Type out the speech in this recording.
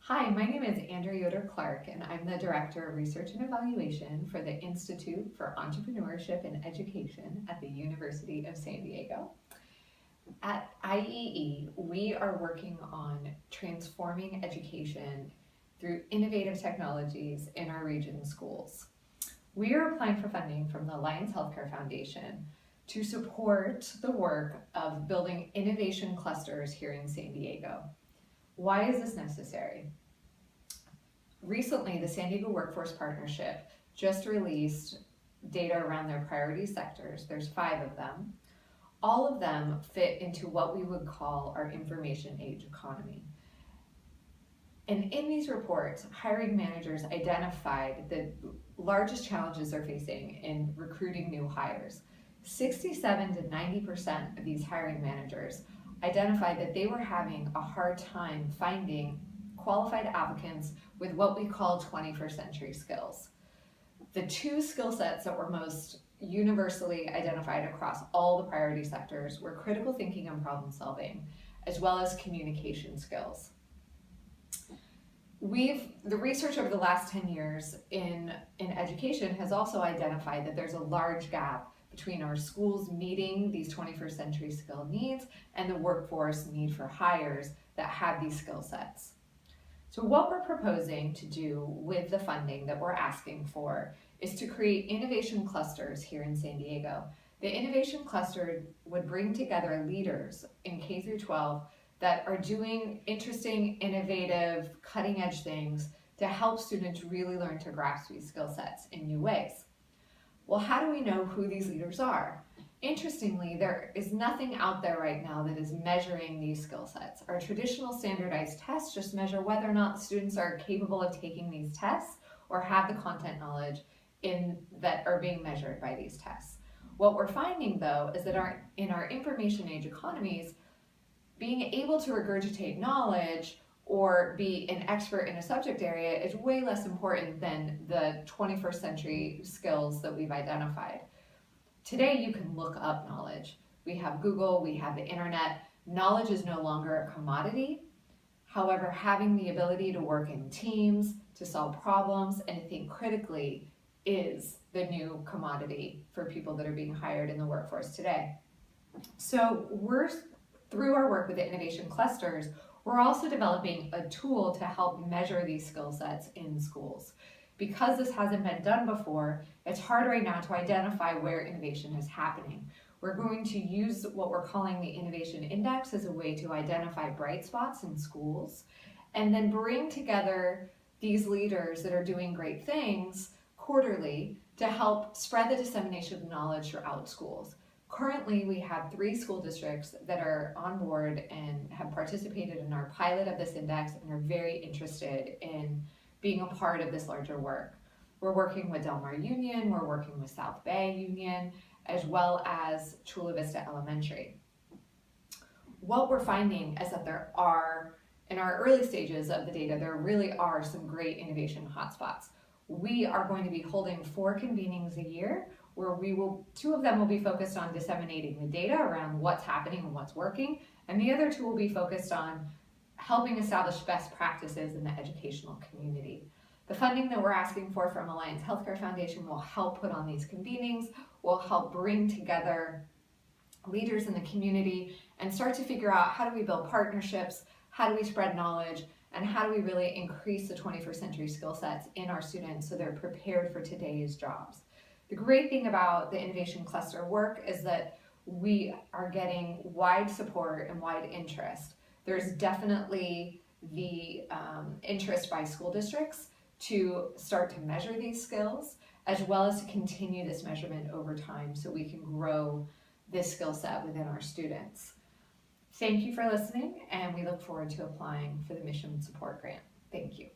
Hi, my name is Andrea Yoder-Clark, and I'm the Director of Research and Evaluation for the Institute for Entrepreneurship and Education at the University of San Diego. At IEE, we are working on transforming education through innovative technologies in our region's schools. We are applying for funding from the Alliance Healthcare Foundation to support the work of building innovation clusters here in San Diego. Why is this necessary? Recently, the San Diego Workforce Partnership just released data around their priority sectors. There's 5 of them. All of them fit into what we would call our information age economy. And in these reports, hiring managers identified the largest challenges they're facing in recruiting new hires. 67 to 90% of these hiring managers identified that they were having a hard time finding qualified applicants with what we call 21st century skills. The 2 skill sets that were most universally identified across all the priority sectors were critical thinking and problem solving, as well as communication skills. The research over the last 10 years in education has also identified that there's a large gap between our schools meeting these 21st century skill needs and the workforce need for hires that have these skill sets. So what we're proposing to do with the funding that we're asking for is to create innovation clusters here in San Diego. The innovation cluster would bring together leaders in K through 12 that are doing interesting, innovative, cutting edge things to help students really learn to grasp these skill sets in new ways. Well, how do we know who these leaders are? Interestingly, there is nothing out there right now that is measuring these skill sets. Our traditional standardized tests just measure whether or not students are capable of taking these tests or have the content knowledge that are being measured by these tests. What we're finding though is that in our information age economies, being able to regurgitate knowledge or be an expert in a subject area is way less important than the 21st century skills that we've identified. Today you can look up knowledge. We have Google, we have the internet. Knowledge is no longer a commodity. However, having the ability to work in teams, to solve problems, and to think critically is the new commodity for people that are being hired in the workforce today. So through our work with the innovation clusters, we're also developing a tool to help measure these skill sets in schools. Because this hasn't been done before, it's hard right now to identify where innovation is happening. We're going to use what we're calling the Innovation Index as a way to identify bright spots in schools, and then bring together these leaders that are doing great things quarterly to help spread the dissemination of knowledge throughout schools. Currently, we have 3 school districts that are on board and have participated in our pilot of this index and are very interested in being a part of this larger work. We're working with Del Mar Union, we're working with South Bay Union, as well as Chula Vista Elementary. What we're finding is that there are, in our early stages of the data, there really are some great innovation hotspots. We are going to be holding 4 convenings a year where 2 of them will be focused on disseminating the data around what's happening and what's working, and the other 2 will be focused on helping establish best practices in the educational community. The funding that we're asking for from Alliance Healthcare Foundation will help put on these convenings, will help bring together leaders in the community and start to figure out how do we build partnerships, how do we spread knowledge, and how do we really increase the 21st century skill sets in our students so they're prepared for today's jobs. The great thing about the innovation cluster work is that we are getting wide support and wide interest. There's definitely the interest by school districts to start to measure these skills, as well as to continue this measurement over time so we can grow this skill set within our students. Thank you for listening, and we look forward to applying for the Mission Support Grant. Thank you.